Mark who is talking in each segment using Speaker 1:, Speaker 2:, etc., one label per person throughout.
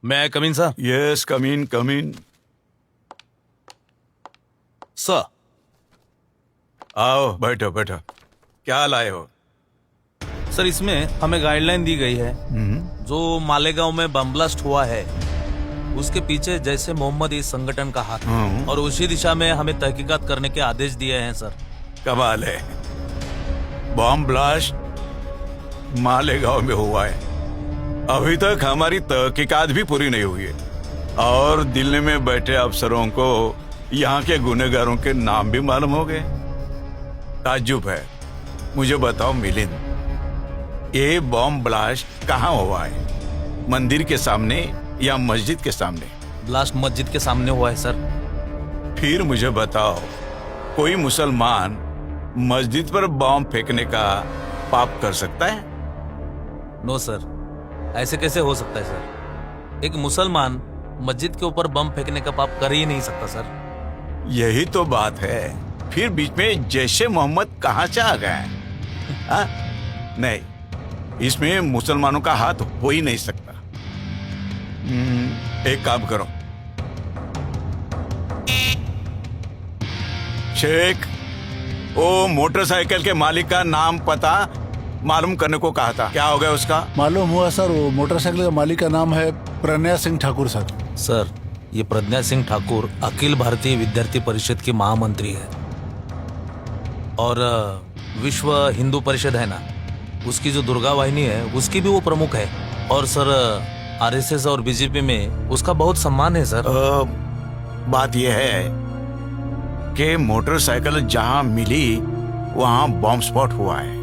Speaker 1: May I come in, sir?
Speaker 2: Yes, come in, come in.
Speaker 1: Sir,
Speaker 2: आओ बैठो बैठो। क्या लाए हो?
Speaker 1: सर इसमें हमें गाइडलाइन दी गई है जो मालेगांव में बम ब्लास्ट हुआ है उसके पीछे जैसे मोहम्मद इस संगठन का हाथ है और उसी दिशा में हमें तहकीकात करने के आदेश दिए हैं सर।
Speaker 2: कमाल है, बॉम्ब ब्लास्ट मालेगांव में हुआ है। अभी तक हमारी तहकीकात भी पूरी नहीं हुई है और दिल्ली में बैठे अफसरों को यहाँ के गुनहगारों के नाम भी मालूम हो गए। ताज्जुब है। मुझे बताओ मिलिंद, ये बॉम्ब ब्लास्ट कहाँ हुआ है? मंदिर के सामने या मस्जिद के सामने?
Speaker 1: ब्लास्ट मस्जिद के सामने हुआ है सर।
Speaker 2: फिर मुझे बताओ, कोई मुसलमान मस्जिद पर बॉम्ब फेंकने का पाप कर सकता है?
Speaker 1: नो सर, ऐसे कैसे हो सकता है सर? एक मुसलमान मस्जिद के ऊपर बम फेंकने का पाप कर ही नहीं सकता सर।
Speaker 2: यही तो बात है। फिर बीच में जैशे मोहम्मद कहाँ से आ गए? नहीं, इसमें मुसलमानों का हाथ हो ही नहीं सकता। एक काम करो, शेख, वो मोटरसाइकिल के मालिक का नाम पता मालूम करने को कहा था, क्या हो गया उसका?
Speaker 3: मालूम हुआ सर, वो मोटरसाइकिल का मालिक का नाम है प्रज्ञा सिंह ठाकुर सर।
Speaker 1: सर, ये प्रज्ञा सिंह ठाकुर अखिल भारतीय विद्यार्थी परिषद के महामंत्री है और विश्व हिंदू परिषद है ना, उसकी जो दुर्गा वाहिनी है उसकी भी वो प्रमुख है। और सर आरएसएस और बीजेपी में उसका बहुत सम्मान है सर।
Speaker 2: बात यह है कि मोटरसाइकिल जहां मिली वहां बॉम्ब स्पॉट हुआ है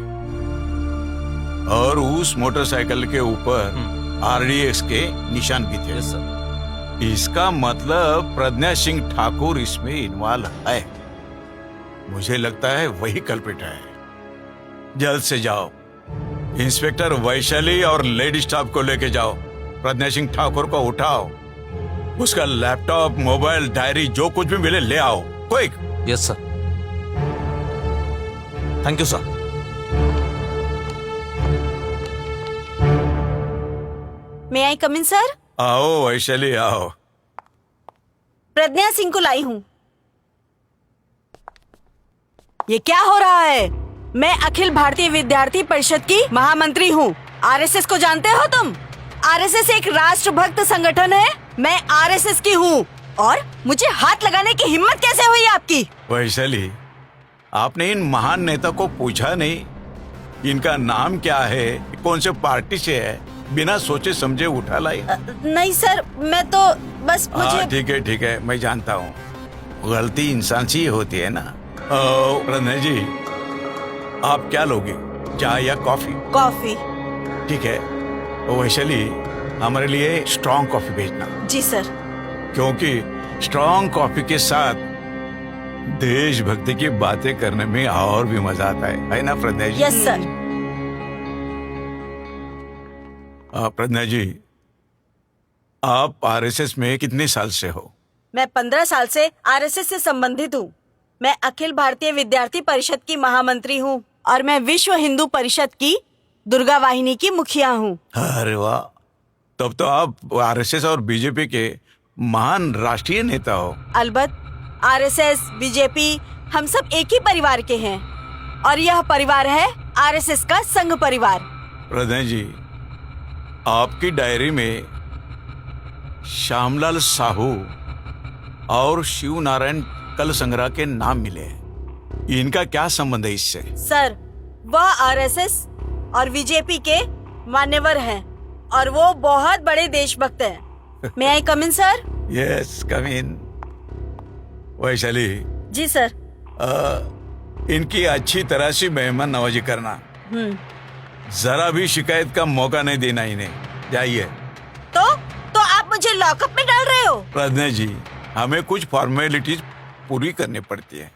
Speaker 2: और उस मोटरसाइकिल के ऊपर आरडीएक्स के निशान भी थे।
Speaker 1: Yes sir.
Speaker 2: इसका मतलब प्रज्ञा सिंह ठाकुर इसमें इन्वॉल्व है। मुझे लगता है वही कल्प्रिट है। जल्द से जाओ, इंस्पेक्टर वैशाली और लेडी स्टाफ को लेके जाओ। प्रज्ञा सिंह ठाकुर को उठाओ, उसका लैपटॉप, मोबाइल, डायरी, जो कुछ भी मिले ले आओ, quick.
Speaker 1: Yes sir. Thank you sir.
Speaker 4: May I come in sir?
Speaker 2: आओ वैशाली आओ।
Speaker 4: प्रज्ञा सिंह को लाई हूँ। ये क्या हो रहा है? मैं अखिल भारतीय विद्यार्थी परिषद की महामंत्री हूँ। आरएसएस को जानते हो तुम? आरएसएस एक राष्ट्रभक्त संगठन है। मैं आरएसएस की हूँ और मुझे हाथ लगाने की हिम्मत कैसे हुई आपकी?
Speaker 2: वैशाली, आपने इन महान नेता को पूछा नहीं इनका नाम क्या है, कौन से पार्टी से है? बिना सोचे समझे उठा लाई।
Speaker 4: नहीं सर, मैं तो बस मुझे।
Speaker 2: ठीक है, मैं जानता हूँ, गलती इंसान से ही होती है ना। प्रज्ञा जी, आप क्या लोगे, चाय या कॉफी?
Speaker 4: कॉफी।
Speaker 2: ठीक है, वैशाली हमारे लिए स्ट्रॉन्ग कॉफी भेजना।
Speaker 4: जी सर।
Speaker 2: क्योंकि स्ट्रॉन्ग कॉफी के साथ देशभक्ति की बातें करने में और भी मजा आता है ना प्रज्ञा जी?
Speaker 4: Yes sir.
Speaker 2: प्रज्ञा जी, आप आरएसएस में कितने साल से हो?
Speaker 4: मैं 15 साल से आरएसएस से संबंधित हूँ। मैं अखिल भारतीय विद्यार्थी परिषद की महामंत्री हूँ और मैं विश्व हिंदू परिषद की दुर्गा वाहिनी की मुखिया हूँ।
Speaker 2: अरे वाह, तब तो आप आरएसएस और बीजेपी के महान राष्ट्रीय नेता हो।
Speaker 4: अलबत्त, आरएसएस, बीजेपी हम सब एक ही परिवार के हैं और यह परिवार है आरएसएस का संघ परिवार।
Speaker 2: प्रज्ञा जी, आपकी डायरी में श्यामलाल साहू और शिव नारायण कल संग्रह के नाम मिले हैं। इनका क्या संबंध है इससे?
Speaker 4: सर, वह आरएसएस और बीजेपी के मान्यवर हैं और वो बहुत बड़े देशभक्त हैं। मे आई कम in sir?
Speaker 2: Yes, come in. Vaishali
Speaker 4: ji sir.
Speaker 2: इनकी अच्छी तरह से मेहमान नवाजी करना। जरा भी शिकायत का मौका नहीं देना इन्हें। जाइए।
Speaker 4: तो आप मुझे लॉकअप में डाल रहे हो?
Speaker 2: प्रज्ञा जी, हमें कुछ फॉर्मेलिटीज पूरी करनी पड़ती है,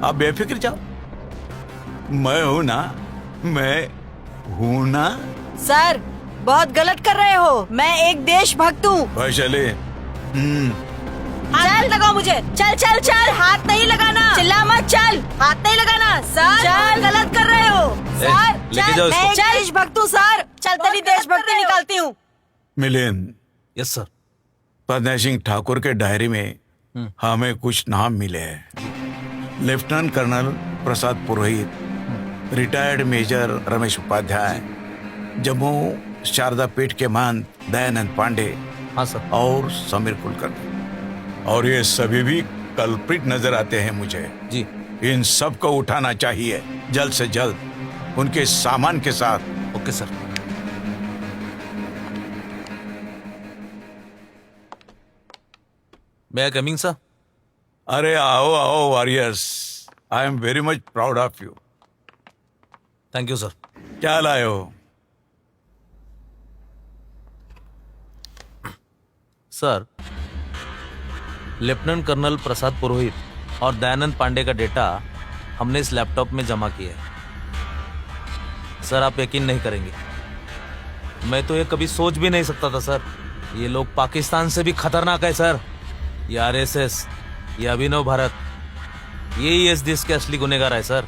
Speaker 2: आप बेफिक्र जाओ। मैं हूँ ना?
Speaker 4: सर, बहुत गलत कर रहे हो। मैं एक देशभक्त हूँ।
Speaker 2: वैशाली,
Speaker 4: हाथ लगाओ मुझे। चल, हाथ नहीं लगाना। चिल्ला मत, चल, हाथ नहीं लगाना। सर, चल, गलत कर रहे हो। सर,
Speaker 1: लेके जाओ इसको।
Speaker 4: मैं देशभक्त हूँ सर। चल, तेरी देशभक्ति निकालती हूँ।
Speaker 2: Milind,
Speaker 1: yes sir.
Speaker 2: प्रज्ञा सिंह ठाकुर के डायरी में हमें कुछ नाम मिले हैं। Lieutenant colonel Prasad Purohit, retired major Ramesh Upadhyay, Jammu Sharda Peeth के महंत दयानंद पांडे,
Speaker 1: हाँ सर।
Speaker 2: और समीर कुलकर्णी। और ये सभी भी कल्प्रिट नजर आते हैं मुझे।
Speaker 1: जी।
Speaker 2: इन सब को उठाना चाहिए जल्द से जल्द, उनके सामान के साथ।
Speaker 1: Okay sir. मैं कमिंग सर?
Speaker 2: अरे आओ आओ warriors, I am very much proud of you.
Speaker 1: Thank you sir.
Speaker 2: क्या लाए हो?
Speaker 1: सर, लेफ्टिनेंट कर्नल प्रसाद पुरोहित और दयानंद पांडे का डेटा हमने इस लैपटॉप में जमा किया है। सर, आप यकीन नहीं करेंगे, मैं तो ये कभी सोच भी नहीं सकता था सर। ये लोग पाकिस्तान से भी खतरनाक है सर। ये आरएसएस, ये अभिनव भारत, यही इस देश के असली गुनहगार है सर।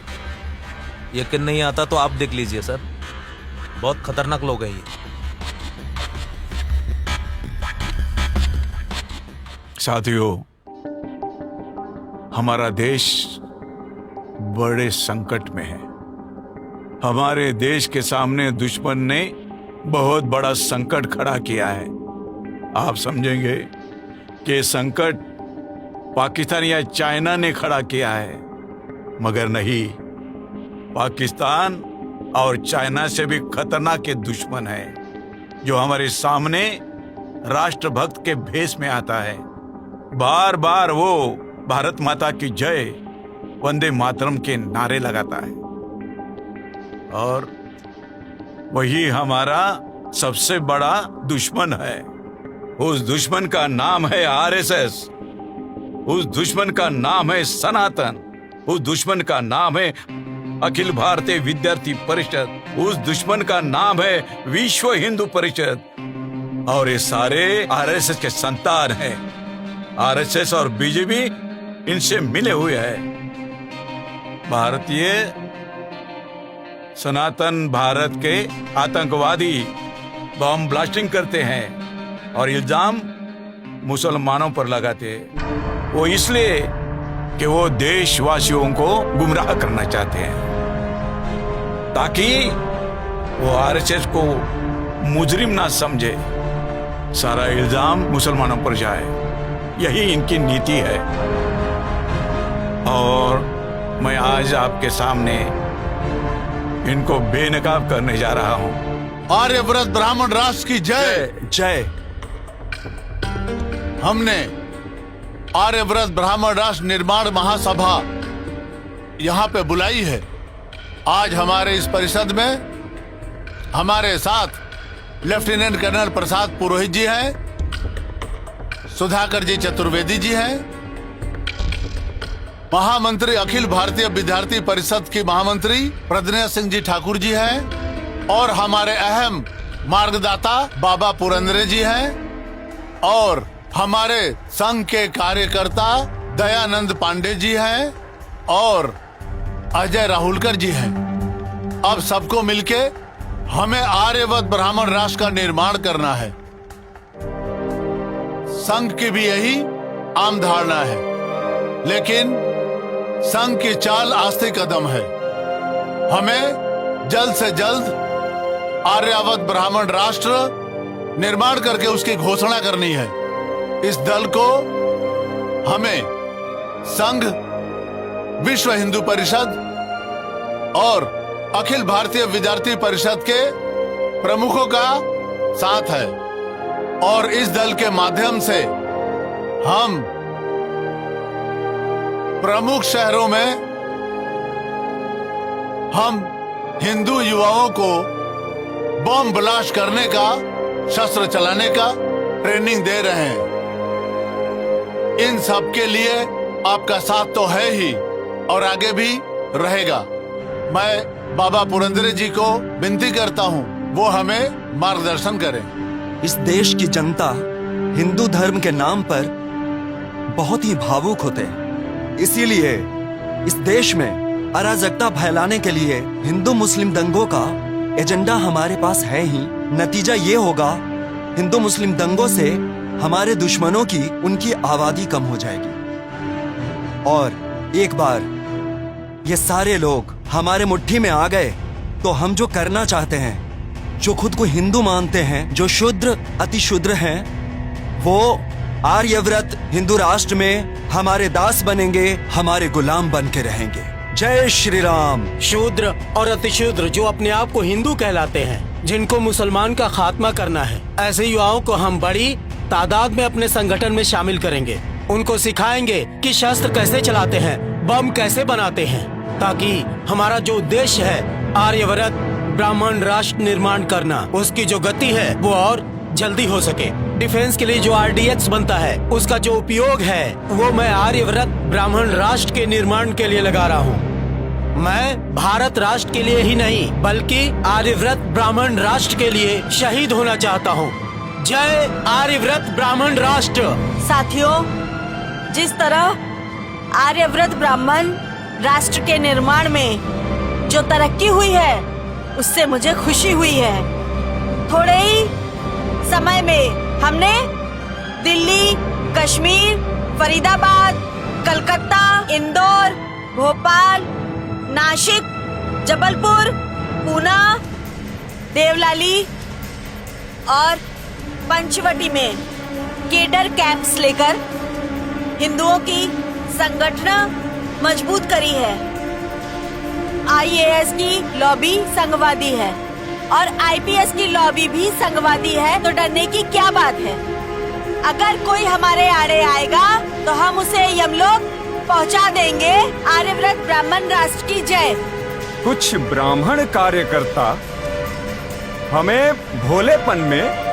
Speaker 1: यकीन नहीं आता तो आप देख लीजिए सर, बहुत खतरनाक लोग हैं ये।
Speaker 2: साथियों, हमारा देश बड़े संकट में है। हमारे देश के सामने दुश्मन ने बहुत बड़ा संकट खड़ा किया है। आप समझेंगे कि संकट पाकिस्तान या चाइना ने खड़ा किया है, मगर नहीं, पाकिस्तान और चाइना से भी खतरनाक दुश्मन है, जो हमारे सामने राष्ट्रभक्त के भेष में आता है। बार बार वो भारत माता की जय, वंदे मातरम के नारे लगाता है, और वही हमारा सबसे बड़ा दुश्मन है। उस दुश्मन का नाम है आरएसएस, उस दुश्मन का नाम है सनातन, उस दुश्मन का नाम है अखिल भारतीय विद्यार्थी परिषद, उस दुश्मन का नाम है विश्व हिंदू परिषद। और ये सारे आरएसएस के संतान हैं। आरएसएस और बीजेपी इनसे मिले हुए हैं। भारतीय सनातन भारत के आतंकवादी बम ब्लास्टिंग करते हैं और इल्जाम मुसलमानों पर लगाते हैं। वो इसलिए कि वो देशवासियों को गुमराह करना चाहते हैं, ताकि वो आरएसएस को मुजरिम ना समझे। सारा इल्जाम मुसलमानों पर जाए, यही इनकी नीति है। और मैं आज आपके सामने इनको बेनकाब करने जा रहा हूं।
Speaker 3: आर्यव्रत ब्राह्मण राष्ट्र की जय
Speaker 2: जय।
Speaker 3: हमने आर्यव्रत ब्राह्मण राष्ट्र निर्माण महासभा यहाँ पे बुलाई है। आज हमारे इस परिषद में हमारे साथ लेफ्टिनेंट कर्नल प्रसाद पुरोहित जी हैं, सुधाकर जी चतुर्वेदी जी हैं, महामंत्री अखिल भारतीय विद्यार्थी परिषद की महामंत्री प्रज्ञा सिंह जी ठाकुर जी हैं, और हमारे अहम मार्गदाता बाबा पुरंदरे जी हैं, और हमारे संघ के कार्यकर्ता दयानंद पांडे जी हैं, और अजय राहुलकर जी हैं। अब सबको मिलके हमें आर्यवत ब्राह्मण राष्ट्र का निर्माण करना है। संघ की भी यही आम धारणा है, लेकिन संघ की चाल आस्ते कदम है। हमें जल्द से जल्द आर्यावत ब्राह्मण राष्ट्र निर्माण करके उसकी घोषणा करनी है। इस दल को हमें संघ, विश्व हिंदू परिषद और अखिल भारतीय विद्यार्थी परिषद के प्रमुखों का साथ है, और इस दल के माध्यम से हम प्रमुख शहरों में हम हिंदू युवाओं को बम ब्लास्ट करने का, शस्त्र चलाने का ट्रेनिंग दे रहे हैं। इन सब के लिए आपका साथ तो है ही, और आगे भी रहेगा। मैं बाबा पुरंदरे जी को विनती करता हूं, वो हमें मार्गदर्शन करें।
Speaker 5: इस देश की जनता हिंदू धर्म के नाम पर बहुत ही भावुक होते हैं। इसीलिए इस देश में अराजकता फैलाने के लिए हिंदू मुस्लिम दंगों का एजेंडा हमारे पास है ही। नतीजा ये होगा हिंदू मुस्लिम दंगों से हमारे दुश्मनों की उनकी आबादी कम हो जाएगी और एक बार ये सारे लोग हमारे मुट्ठी में आ गए तो हम जो करना चाहते हैं, जो खुद को हिंदू मानते हैं, जो शूद्र अति शूद्र हैं, वो आर्यव्रत हिंदू राष्ट्र में हमारे दास बनेंगे, हमारे गुलाम बन के रहेंगे। जय श्री राम।
Speaker 6: शूद्र और अतिशूद्र जो अपने आप को हिंदू कहलाते हैं, जिनको मुसलमान का खात्मा करना है, ऐसे युवाओं को हम बड़ी तादाद में अपने संगठन में शामिल करेंगे। उनको सिखाएंगे कि शस्त्र कैसे चलाते हैं, बम कैसे बनाते हैं, ताकि हमारा जो उद्देश्य है आर्यव्रत ब्राह्मण राष्ट्र निर्माण करना, उसकी जो गति है वो और जल्दी हो सके। डिफेंस के लिए जो RDX बनता है, उसका जो उपयोग है वो मैं आर्यव्रत ब्राह्मण राष्ट्र के निर्माण के लिए लगा रहा हूँ। मैं भारत राष्ट्र के लिए ही नहीं बल्कि आर्यव्रत ब्राह्मण राष्ट्र के लिए शहीद होना चाहता हूँ। जय आर्यव्रत ब्राह्मण राष्ट्र।
Speaker 4: साथियों, जिस तरह आर्यव्रत ब्राह्मण राष्ट्र के निर्माण में जो तरक्की हुई है, उससे मुझे खुशी हुई है। थोड़े ही समय में हमने दिल्ली, कश्मीर, फरीदाबाद, कलकत्ता, इंदौर, भोपाल, नासिक, जबलपुर, पूना, देवलाली और पंचवटी में केडर कैंप्स लेकर हिंदुओं की संगठन मजबूत करी है। IAS की लॉबी संघवादी है और IPS की लॉबी भी संघवादी है, तो डरने की क्या बात है। अगर कोई हमारे आड़े आएगा तो हम उसे यमलोक पहुंचा देंगे। आर्यव्रत ब्राह्मण राष्ट्र की जय।
Speaker 7: कुछ ब्राह्मण कार्यकर्ता हमें भोलेपन में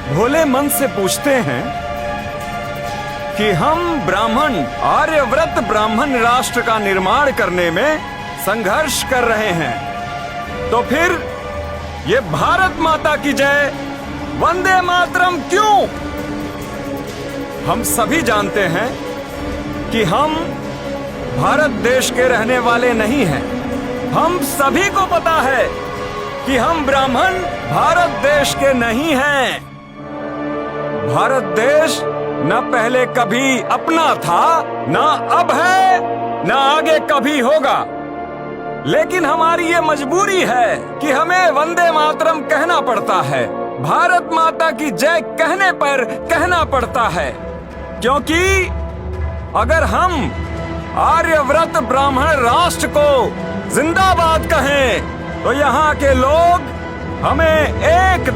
Speaker 7: भोले मन से पूछते हैं कि हम ब्राह्मण आर्यव्रत ब्राह्मण राष्ट्र का निर्माण करने में संघर्ष कर रहे हैं, तो फिर ये भारत माता की जय वंदे मातरम क्यों? हम सभी जानते हैं कि हम भारत देश के रहने वाले नहीं हैं। हम सभी को पता है कि हम ब्राह्मण भारत देश के नहीं हैं। भारत देश न पहले कभी अपना था, न अब है, न आगे कभी होगा। लेकिन हमारी ये मजबूरी है कि हमें वंदे मातरम कहना पड़ता है, भारत माता की जय कहने पर कहना पड़ता है, क्योंकि अगर हम आर्यव्रत ब्राह्मण राष्ट्र को जिंदाबाद कहें तो यहाँ के लोग हमें एक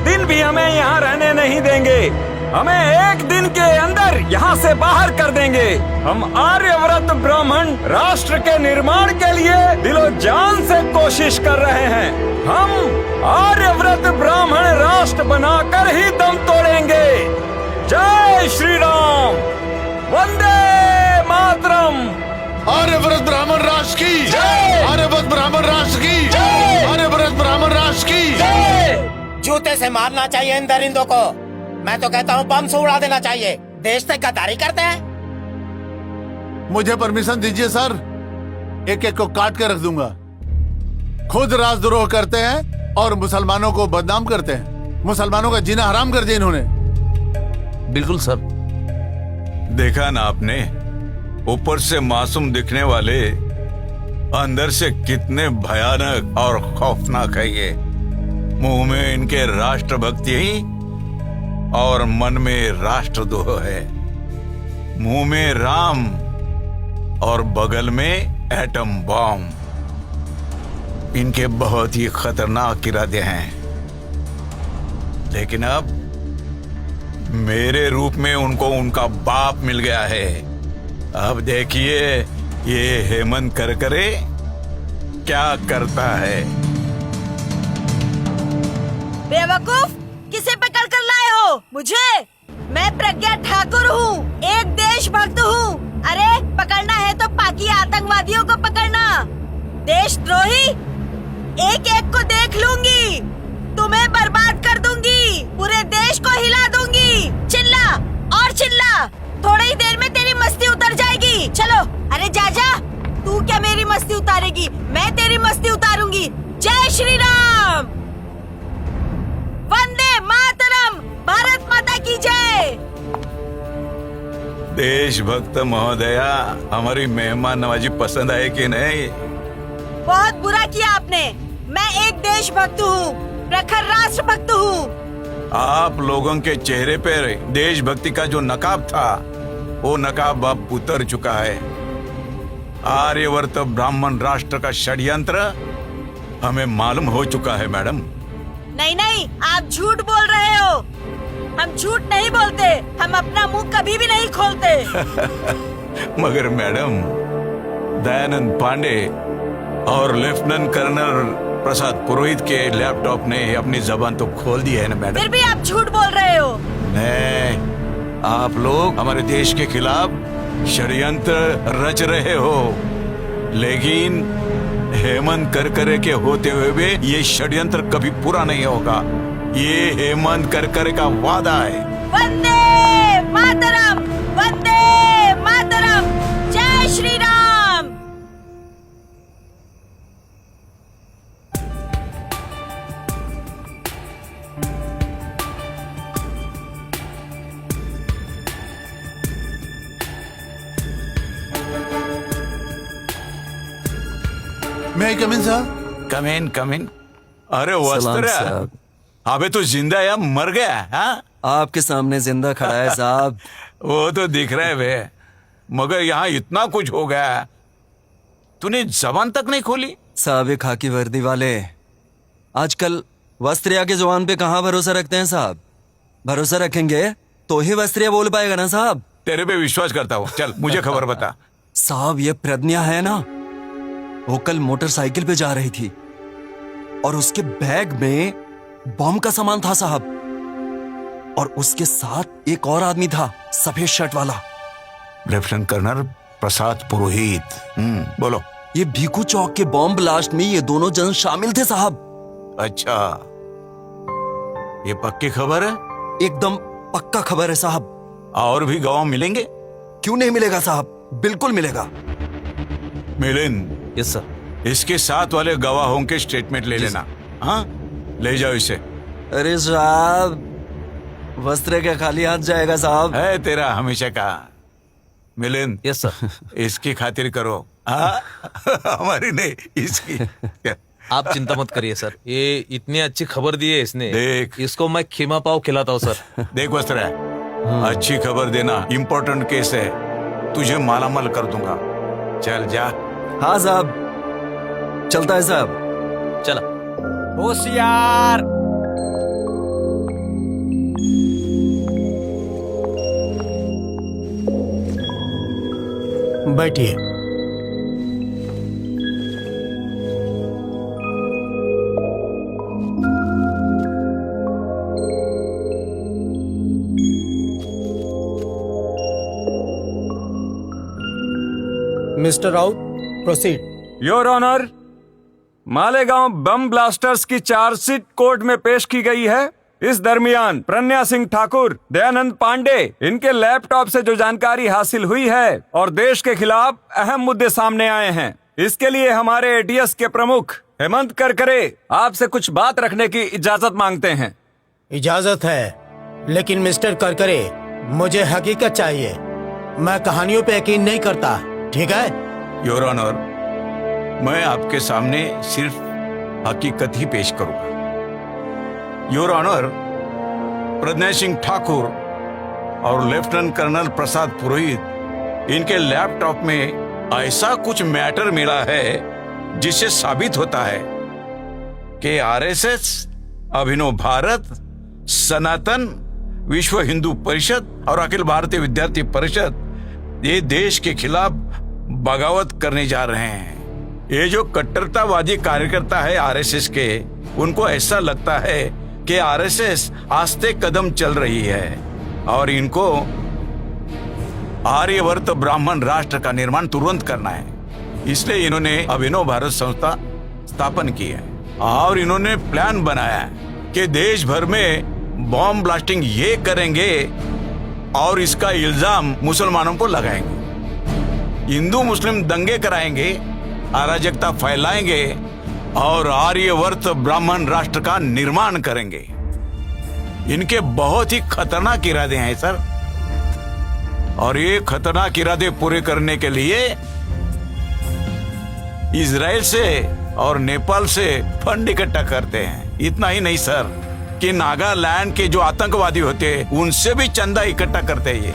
Speaker 7: दिन भी हमें यहाँ रहने नहीं देंगे। हमें एक दिन के अंदर यहाँ से बाहर कर देंगे। हम आर्यव्रत ब्राह्मण राष्ट्र के निर्माण के लिए दिलो जान से कोशिश कर रहे हैं। हम आर्यव्रत ब्राह्मण राष्ट्र बनाकर ही दम तोड़ेंगे। जय श्री राम, वंदे मातरम।
Speaker 3: आर्यव्रत ब्राह्मण राष्ट्र की जय। आर्यव्रत ब्राह्मण राष्ट्र की जय। आर्यव्रत ब्राह्मण राष्ट्र की जय।
Speaker 6: जूते से मारना चाहिए इन दरिंदों को। मैं तो कहता हूँ बम से उड़ा देना चाहिए। देश से गद्दारी करते हैं।
Speaker 3: मुझे परमिशन दीजिए सर, एक एक को काट के रख दूंगा। खुद राजद्रोह करते हैं और मुसलमानों को बदनाम करते हैं। मुसलमानों का जीना हराम कर दिया इन्होंने।
Speaker 1: बिल्कुल सर।
Speaker 2: देखा ना आपने, ऊपर से मासूम दिखने वाले अंदर से कितने भयानक और खौफनाक है ये। मुंह में इनके राष्ट्रभक्ति ही और मन में राष्ट्रद्रोह है। मुंह में राम और बगल में एटम बॉम्ब। इनके बहुत ही खतरनाक इरादे हैं, लेकिन अब मेरे रूप में उनको उनका बाप मिल गया है। अब देखिए ये हेमंत करकरे क्या करता है।
Speaker 4: बेवकूफ, किसे पकड़ कर लाए हो मुझे? मैं प्रज्ञा ठाकुर हूँ, एक देशभक्त हूँ। अरे पकड़ना है तो पाकी आतंकवादियों को पकड़ना। देशद्रोही एक एक को देख लूंगी, तुम्हें बर्बाद कर दूंगी, पूरे देश को हिला दूंगी। चिल्ला और चिल्ला, थोड़ी ही देर में तेरी मस्ती उतर जाएगी। चलो, अरे जा जा, तू क्या मेरी मस्ती उतारेगी? मैं तेरी मस्ती उतारूंगी। जय श्री राम, वंदे की जय।
Speaker 2: देशभक्त महोदया, हमारी मेहमान नवाजी पसंद आए कि नहीं?
Speaker 4: बहुत बुरा किया आपने। मैं एक देशभक्त हूँ, प्रखर राष्ट्रभक्त हूँ।
Speaker 2: आप लोगों के चेहरे पर देशभक्ति का जो नकाब था, वो नकाब अब उतर चुका है। आर्यवर्त ब्राह्मण राष्ट्र का षड्यंत्र हमें मालूम हो चुका है मैडम।
Speaker 4: नहीं नहीं, आप झूठ बोल रहे हो। हम झूठ नहीं बोलते, हम अपना मुंह कभी भी नहीं खोलते।
Speaker 2: मगर मैडम, दयानंद पांडे और लेफ्टिनेंट कर्नल प्रसाद पुरोहित के लैपटॉप ने अपनी जबान तो खोल दी है ना मैडम।
Speaker 4: फिर भी आप झूठ बोल रहे हो।
Speaker 2: नहीं, आप लोग हमारे देश के खिलाफ षड्यंत्र रच रहे हो, लेकिन हेमंत करकरे के होते हुए भी ये षड्यंत्र कभी पूरा नहीं होगा। ये हेमंत करकरे का वादा है।
Speaker 4: वंदे मातरम, वंदे मातरम, जय श्री राम।
Speaker 3: मैं कम इन साहब?
Speaker 2: कम इन। अरे वस्त्र,
Speaker 5: साहब।
Speaker 2: अबे तू जिंदा या मर गया? हाँ,
Speaker 5: आपके सामने जिंदा खड़ा है साहब।
Speaker 2: वो तो दिख रहा है बे, मगर यहाँ इतना कुछ हो गया, तूने जबान तक नहीं खोली।
Speaker 5: साहब, ये खाकी वर्दी वाले आजकल वस्त्रिया के जवान पे कहाँ भरोसा रखते हैं साहब? भरोसा रखेंगे तो ही वस्त्रिया बोल पाएगा ना साहब।
Speaker 2: तेरे पे विश्वास करता हूँ, चल मुझे खबर बता।
Speaker 5: साहब, ये प्रज्ञा है ना, वो कल मोटरसाइकिल पे जा रही थी और उसके बैग में बॉम्ब का सामान था साहब, और उसके साथ एक और आदमी था, सफेद शर्ट वाला।
Speaker 2: लेफ्टिनेंट कर्नल प्रसाद पुरोहित। बोलो।
Speaker 5: ये भीखू चौक के बॉम्ब ब्लास्ट में ये दोनों जन शामिल थे साहब।
Speaker 2: अच्छा, ये पक्की खबर है?
Speaker 5: एकदम पक्का खबर है साहब।
Speaker 2: और भी गवाह मिलेंगे?
Speaker 5: क्यों नहीं मिलेगा साहब, बिल्कुल मिलेगा।
Speaker 2: Milind,
Speaker 1: yes sir.
Speaker 2: इसके साथ वाले गवाहों के स्टेटमेंट ले लेना। हाँ, ले जाओ इसे।
Speaker 5: अरे साहब, वस्त्र के खाली हाथ जाएगा साहब।
Speaker 2: है तेरा हमेशा का। Milind,
Speaker 1: yes sir.
Speaker 2: इसकी खातिर करो। हाँ? हमारी नहीं, इसकी।
Speaker 1: आप चिंता मत करिए सर, ये इतनी अच्छी खबर दी है इसने।
Speaker 2: देख।
Speaker 1: इसको मैं खीमा पाव खिलाता हूँ सर।
Speaker 2: देख वस्त्र, अच्छी खबर देना, इम्पोर्टेंट केस है, तुझे मालामाल कर दूंगा। चल जा।
Speaker 5: हाँ साहब, चलता है साहब।
Speaker 1: चला।
Speaker 7: होशियार।
Speaker 6: बैठिए। Mister Raut, proceed.
Speaker 7: Your honour, Malegaon bomb blasters की चार्जशीट कोर्ट में पेश की गई है। इस दरमियान प्रज्ञा सिंह ठाकुर, दयानंद पांडे, इनके लैपटॉप से जो जानकारी हासिल हुई है और देश के खिलाफ अहम मुद्दे सामने आए हैं, इसके लिए हमारे एटीएस के प्रमुख हेमंत करकरे आपसे कुछ बात रखने की इजाजत मांगते हैं।
Speaker 6: इजाजत है, लेकिन मिस्टर करकरे, मुझे हकीकत चाहिए। मैं कहानियों पे यकीन नहीं करता, ठीक है?
Speaker 2: योर ऑनर, मैं आपके सामने सिर्फ हकीकत ही पेश करूंगा। योर ऑनर, प्रज्ञा सिंह ठाकुर और लेफ्टिनेंट कर्नल प्रसाद पुरोहित, इनके लैपटॉप में ऐसा कुछ मैटर मिला है जिससे साबित होता है कि आरएसएस, अभिनव भारत, सनातन, विश्व हिंदू परिषद और अखिल भारतीय विद्यार्थी परिषद ये देश के खिलाफ बगावत करने जा रहे हैं। ये जो कट्टरतावादी कार्यकर्ता है आरएसएस के, उनको ऐसा लगता है कि आरएसएस आस्ते कदम चल रही है और इनको आर्यवर्त ब्राह्मण राष्ट्र का निर्माण तुरंत करना है। इसलिए इन्होंने अभिनव भारत संस्था स्थापन की है और इन्होंने प्लान बनाया है कि देश भर में बॉम्ब ब्लास्टिंग ये करेंगे और इसका इल्जाम मुसलमानों को लगाएंगे। हिंदू मुस्लिम दंगे कराएंगे, अराजकता फैलाएंगे और आर्यवर्त ब्राह्मण राष्ट्र का निर्माण करेंगे। इनके बहुत ही खतरनाक इरादे हैं सर, और ये खतरनाक इरादे पूरे करने के लिए इजराइल से और नेपाल से फंड इकट्ठा करते हैं। इतना ही नहीं सर, कि नागालैंड के जो आतंकवादी होते हैं उनसे भी चंदा इकट्ठा करते हैं ये,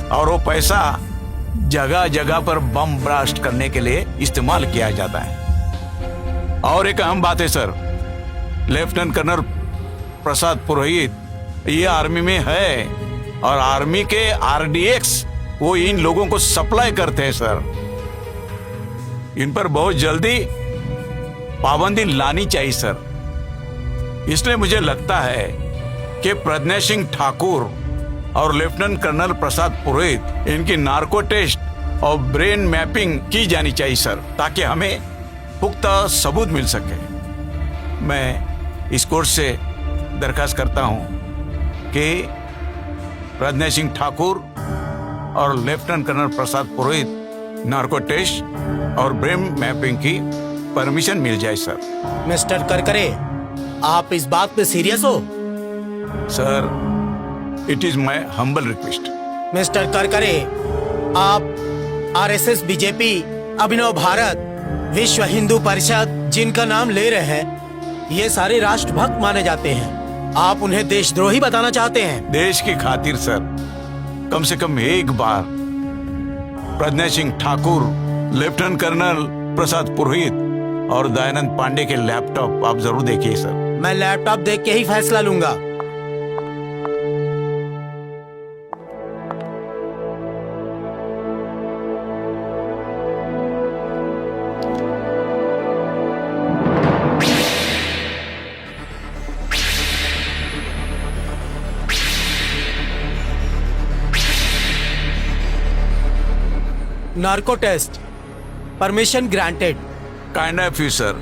Speaker 2: और वो पैसा जगह जगह पर बम ब्लास्ट करने के लिए इस्तेमाल किया जाता है। और एक अहम बात है सर, लेफ्टिनेंट कर्नल प्रसाद पुरोहित ये आर्मी में है, और आर्मी के आरडीएक्स वो इन लोगों को सप्लाई करते हैं सर। इन पर बहुत जल्दी पाबंदी लानी चाहिए सर। इसलिए मुझे लगता है कि प्रज्ञा सिंह ठाकुर और लेफ्टिनेंट कर्नल प्रसाद पुरोहित इनकी नार्को टेस्ट और ब्रेन मैपिंग की जानी चाहिए सर, ताकि हमें पुख्ता सबूत मिल सके। मैं इस कोर्ट से दरखास्त करता हूं कि प्रज्ञा सिंह ठाकुर और लेफ्टिनेंट कर्नल प्रसाद पुरोहित नार्को टेस्ट और ब्रेन मैपिंग की परमिशन मिल जाए सर।
Speaker 6: मिस्टर करकरे, आप इस बात पे सीरियस हो?
Speaker 2: Sir, it is my humble request.
Speaker 6: Mister Karkare, आप आरएसएस, बीजेपी, अभिनव भारत, विश्व हिंदू परिषद जिनका नाम ले रहे हैं, ये सारे राष्ट्रभक्त माने जाते हैं। आप उन्हें देशद्रोही बताना चाहते हैं?
Speaker 2: देश की खातिर सर, कम से कम एक बार प्रज्ञा सिंह ठाकुर, लेफ्टिनेंट कर्नल प्रसाद पुरोहित और दयानंद पांडे के लैपटॉप आप जरूर देखिए सर।
Speaker 6: मैं लैपटॉप देख के ही फैसला लूंगा। Narco test permission granted.
Speaker 2: Kind of you sir.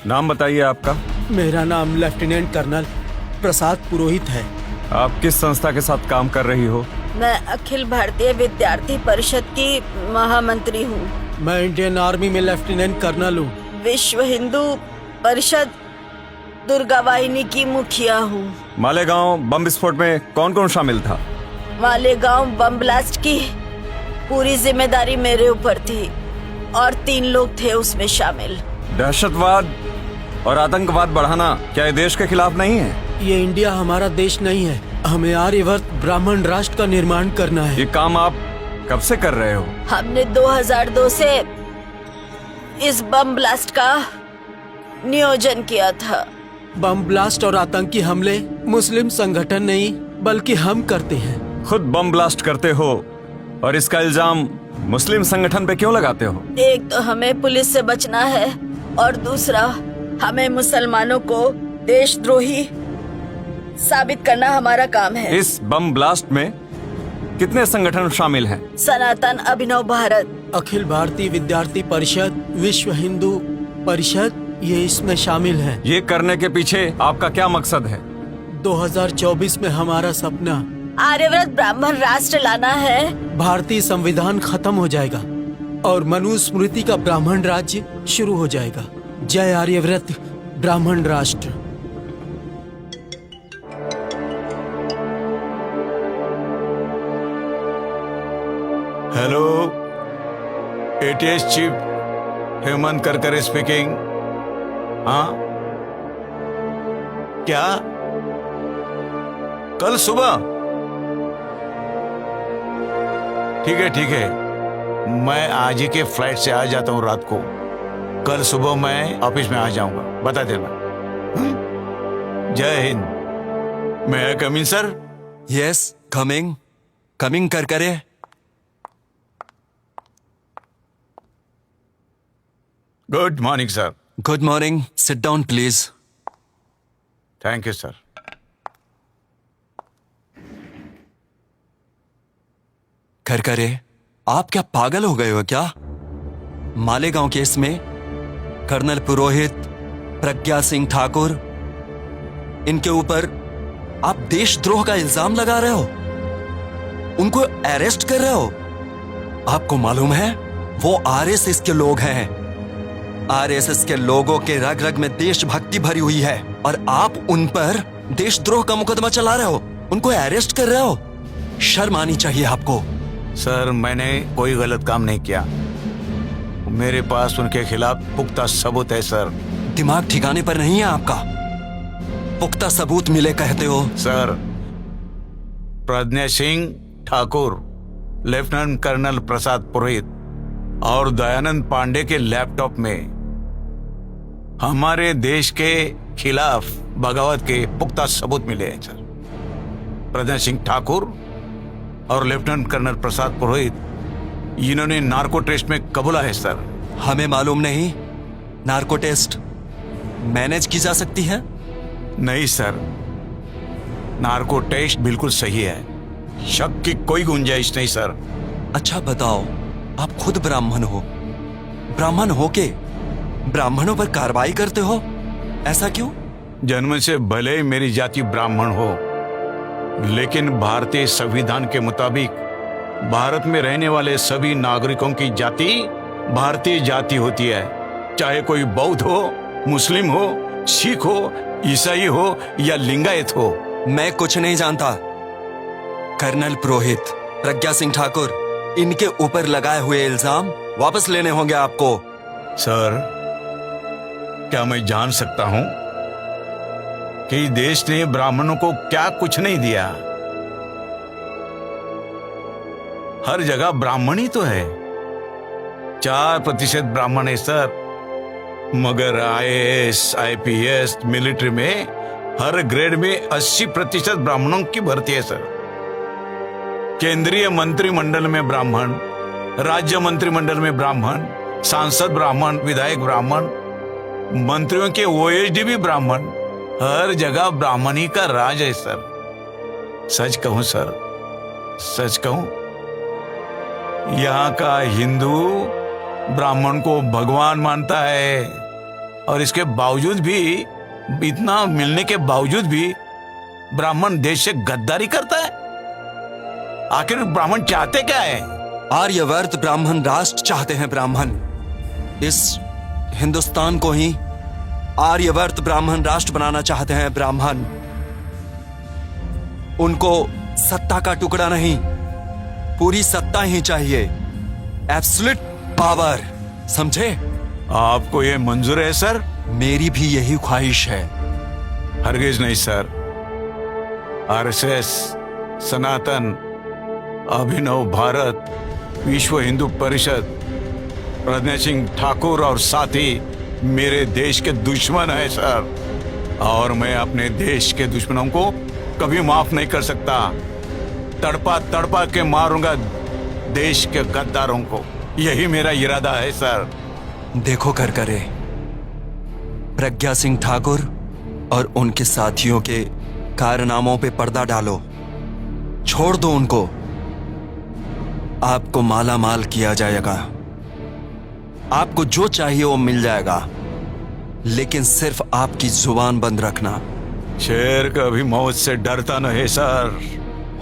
Speaker 7: नाम बताइए आपका।
Speaker 6: मेरा नाम लेफ्टिनेंट कर्नल प्रसाद पुरोहित है।
Speaker 7: आप किस संस्था के साथ काम कर रही हो?
Speaker 4: मैं अखिल भारतीय विद्यार्थी परिषद की महामंत्री हूँ।
Speaker 6: मैं इंडियन आर्मी में लेफ्टिनेंट कर्नल हूँ।
Speaker 4: विश्व हिंदू परिषद दुर्गा वाहिनी की मुखिया हूँ।
Speaker 7: मालेगांव बम विस्फोट में कौन कौन शामिल था?
Speaker 4: मालेगांव बम ब्लास्ट की पूरी जिम्मेदारी मेरे ऊपर थी और 3 लोग थे उसमें शामिल।
Speaker 7: दहशतवाद और आतंकवाद बढ़ाना क्या ये देश के खिलाफ नहीं है?
Speaker 6: ये इंडिया हमारा देश नहीं है। हमें आर्यवर्त ब्राह्मण राष्ट्र का निर्माण करना है।
Speaker 7: ये काम आप कब से कर रहे हो?
Speaker 4: हमने 2002 से इस बम ब्लास्ट का नियोजन किया था।
Speaker 6: बम ब्लास्ट और आतंकी हमले मुस्लिम संगठन नहीं बल्कि हम करते हैं।
Speaker 7: खुद बम ब्लास्ट करते हो और इसका इल्जाम मुस्लिम संगठन पे क्यों लगाते हो?
Speaker 4: एक तो हमें पुलिस से बचना है और दूसरा हमें मुसलमानों को देशद्रोही साबित करना हमारा काम है।
Speaker 7: इस बम ब्लास्ट में कितने संगठन शामिल हैं?
Speaker 4: सनातन, अभिनव भारत,
Speaker 6: अखिल भारतीय विद्यार्थी परिषद, विश्व हिंदू परिषद, ये इसमें शामिल हैं।
Speaker 7: ये करने के पीछे आपका क्या मकसद है?
Speaker 6: 2024 में हमारा सपना
Speaker 4: आर्यव्रत ब्राह्मण राष्ट्र लाना है।
Speaker 6: भारतीय संविधान खत्म हो जाएगा और मनुस्मृति का ब्राह्मण राज्य शुरू हो जाएगा। जय आर्यव्रत ब्राह्मण राष्ट्र।
Speaker 2: Hello, ATS chief Hemant Karkare speaking. हाँ, क्या कल सुबह? ठीक है, मैं आज ही के फ्लाइट से आ जाता हूँ रात को। कल सुबह मैं ऑफिस में आ जाऊंगा, बता देना। जय हिंद। मैं come in sir?
Speaker 5: Yes, coming Karkare.
Speaker 2: Good morning sir.
Speaker 5: Good morning, sit down please.
Speaker 2: Thank you sir.
Speaker 5: Karkare, आप क्या पागल हो गए हो क्या? मालेगांव केस में कर्नल पुरोहित, प्रज्ञा सिंह ठाकुर, इनके ऊपर आप देशद्रोह का इल्जाम लगा रहे हो, उनको अरेस्ट कर रहे हो आपको मालूम है वो आरएसएस के लोग हैं। आरएसएस के लोगों के रग रग में देशभक्ति भरी हुई है और आप उन पर देशद्रोह का मुकदमा चला रहे हो, उनको अरेस्ट कर रहे हो। शर्म आनी चाहिए आपको।
Speaker 2: सर, मैंने कोई गलत काम नहीं किया। मेरे पास उनके खिलाफ पुख्ता सबूत है सर।
Speaker 5: दिमाग ठिकाने पर नहीं है आपका? पुख्ता सबूत मिले कहते हो?
Speaker 2: Sir, Pragya Singh Thakur, lieutenant colonel Prasad पुरोहित और दयानंद पांडे के लैपटॉप में हमारे देश के खिलाफ बगावत के पुख्ता सबूत मिले हैं सर। प्रज्ञा सिंह ठाकुर और लेफ्टिनेंट कर्नल प्रसाद पुरोहित, इन्होंने नार्को टेस्ट में कबूला है सर।
Speaker 5: हमें मालूम नहीं नार्को टेस्ट मैनेज की जा सकती है?
Speaker 2: नहीं सर, नार्को टेस्ट बिल्कुल सही है, शक की कोई गुंजाइश नहीं सर।
Speaker 5: अच्छा बताओ, आप खुद ब्राह्मण हो, ब्राह्मण हो के ब्राह्मणों पर कार्रवाई करते हो, ऐसा क्यों?
Speaker 2: जन्म से भले ही मेरी जाति ब्राह्मण हो, लेकिन भारतीय संविधान के मुताबिक भारत में रहने वाले सभी नागरिकों की जाति भारतीय जाति होती है, चाहे कोई बौद्ध हो, मुस्लिम हो, सिख हो, ईसाई हो या लिंगायत हो।
Speaker 5: मैं कुछ नहीं जानता। कर्नल पुरोहित, प्रज्ञा सिंह ठाकुर, इनके ऊपर लगाए हुए इल्जाम वापस लेने होंगे आपको।
Speaker 2: सर, क्या मैं जान सकता हूं कि देश ने ब्राह्मणों को क्या कुछ नहीं दिया? हर जगह ब्राह्मण ही तो है। 4% ब्राह्मण है सर, मगर IAS, IPS, मिलिट्री में हर ग्रेड में 80% ब्राह्मणों की भर्ती है सर। केंद्रीय मंत्रिमंडल में ब्राह्मण, राज्य मंत्रिमंडल में ब्राह्मण, सांसद ब्राह्मण, विधायक ब्राह्मण, मंत्रियों के OSD भी ब्राह्मण, हर जगह ब्राह्मणी का राज है सर। सच कहूं सर, सच कहूं, यहाँ का हिंदू ब्राह्मण को भगवान मानता है और इसके बावजूद भी, इतना मिलने के बावजूद भी ब्राह्मण देश से गद्दारी करता है। आखिर ब्राह्मण चाहते क्या है?
Speaker 5: आर्यवर्त ब्राह्मण राष्ट्र चाहते हैं। ब्राह्मण इस हिंदुस्तान को ही आर्यवर्त ब्राह्मण राष्ट्र बनाना चाहते हैं। ब्राह्मण, उनको सत्ता का टुकड़ा नहीं, पूरी सत्ता ही चाहिए, एब्सोल्यूट पावर, समझे?
Speaker 2: आपको ये मंजूर है सर?
Speaker 5: मेरी भी यही ख्वाहिश है।
Speaker 2: हरगिज नहीं सर। RSS, सनातन, अभिनव भारत, विश्व हिंदू परिषद, प्रज्ञा सिंह ठाकुर और साथी मेरे देश के दुश्मन है सर, और मैं अपने देश के दुश्मनों को कभी माफ नहीं कर सकता। तड़पा तड़पा के मारूंगा देश के गद्दारों को, यही मेरा इरादा है सर।
Speaker 5: देखो करकरे, प्रज्ञा सिंह ठाकुर और उनके साथियों के कारनामों पे पर्दा डालो, छोड़ दो उनको। आपको माला माल किया जाएगा, आपको जो चाहिए वो मिल जाएगा, लेकिन सिर्फ आपकी जुबान बंद रखना।
Speaker 2: शेर कभी मौत से डरता नहीं सर।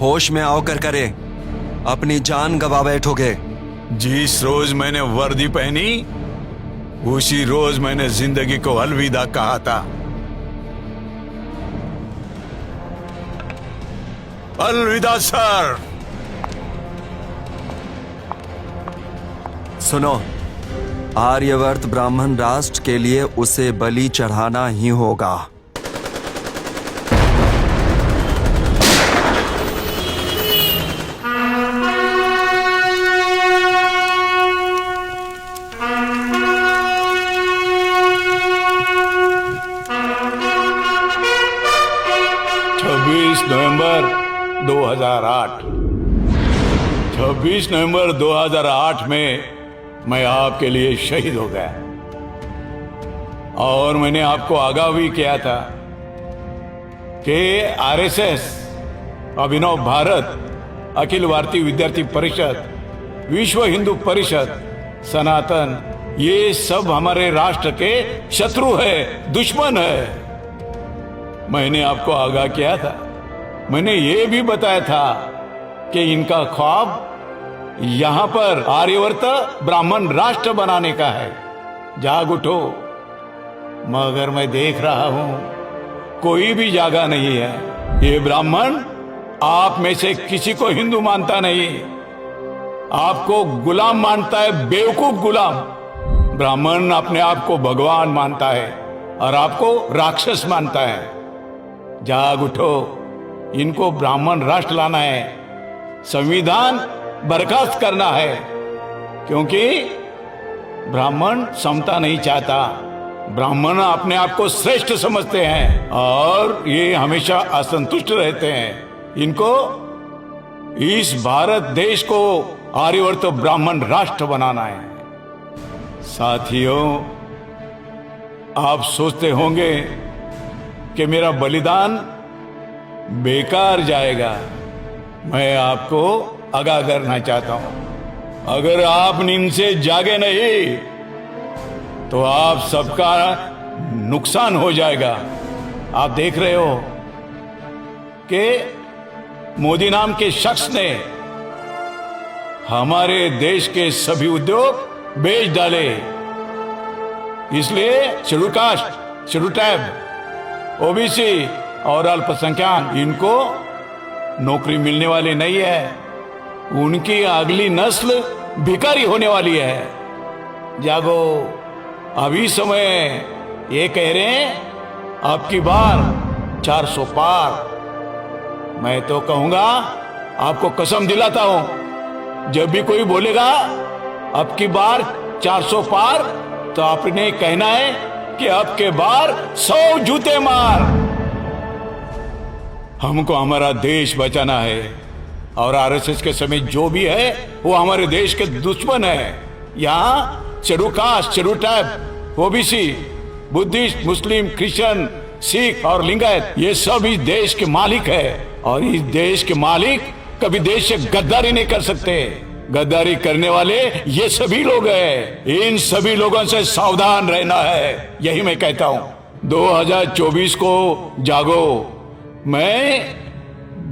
Speaker 5: होश में आओ करकरे, अपनी जान गवा बैठोगे।
Speaker 2: जिस रोज मैंने वर्दी पहनी उसी रोज मैंने जिंदगी को अलविदा कहा था। अलविदा सर।
Speaker 5: सुनो, आर्यवर्त ब्राह्मण राष्ट्र के लिए उसे बलि चढ़ाना ही होगा।
Speaker 2: नवंबर 2008 26 नवंबर 2008 में मैं आपके लिए शहीद हो गया, और मैंने आपको आगाह भी किया था कि RSS, अभिनव भारत, अखिल भारतीय विद्यार्थी परिषद, विश्व हिंदू परिषद, सनातन, ये सब हमारे राष्ट्र के शत्रु है, दुश्मन है। मैंने आपको आगाह किया था। मैंने ये भी बताया था कि इनका ख्वाब यहाँ पर आर्यवर्त ब्राह्मण राष्ट्र बनाने का है। जाग उठो, मगर मैं देख रहा हूं कोई भी जागा नहीं है। ये ब्राह्मण आप में से किसी को हिंदू मानता नहीं, आपको गुलाम मानता है, बेवकूफ गुलाम। ब्राह्मण अपने आप को भगवान मानता है और आपको राक्षस मानता है। जाग उठो, इनको ब्राह्मण राष्ट्र लाना है, संविधान बर्खास्त करना है, क्योंकि ब्राह्मण समता नहीं चाहता। ब्राह्मण अपने आप को श्रेष्ठ समझते हैं और ये हमेशा असंतुष्ट रहते हैं। इनको इस भारत देश को आर्यवर्त ब्राह्मण राष्ट्र बनाना है। साथियों, आप सोचते होंगे कि मेरा बलिदान बेकार जाएगा। मैं आपको आगाह करना चाहता हूं, अगर आप नींद से जागे नहीं तो आप सबका नुकसान हो जाएगा। आप देख रहे हो कि मोदी नाम के शख्स ने हमारे देश के सभी उद्योग बेच डाले। इसलिए schedule caste, schedule tribe, OBC और अल्पसंख्यक इनको नौकरी मिलने वाली नहीं है। उनकी अगली नस्ल भिखारी होने वाली है। जागो, अभी समय ये कह रहे हैं अब की बार 400 पार। मैं तो कहूंगा, आपको कसम दिलाता हूं, जब भी कोई बोलेगा अब की बार 400 पार, तो आपने कहना है कि अब के बार 100 जूते मार। हमको हमारा देश बचाना है और आरएसएस के समय जो भी है वो हमारे देश के दुश्मन है। यहाँ schedule caste, schedule tribe, OBC, Buddhist, Muslim, Christian, Sikh और लिंगायत, ये सब इस देश के मालिक है और इस देश के मालिक कभी देश से गद्दारी नहीं कर सकते। गद्दारी करने वाले ये सभी लोग हैं। इन सभी लोगों से सावधान रहना है, यही मैं कहता हूं। 2024 को जागो। मैं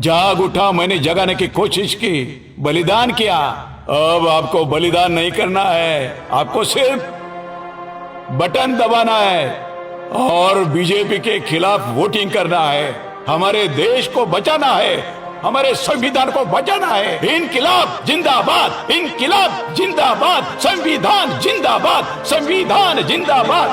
Speaker 2: जाग उठा, मैंने जगाने की कोशिश की, बलिदान किया। अब आपको बलिदान नहीं करना है, आपको सिर्फ बटन दबाना है और बीजेपी के खिलाफ वोटिंग करना है। हमारे देश को बचाना है, हमारे संविधान को बचाना है। इनकिलाब जिंदाबाद, इनकिलाब जिंदाबाद, संविधान जिंदाबाद, संविधान जिंदाबाद।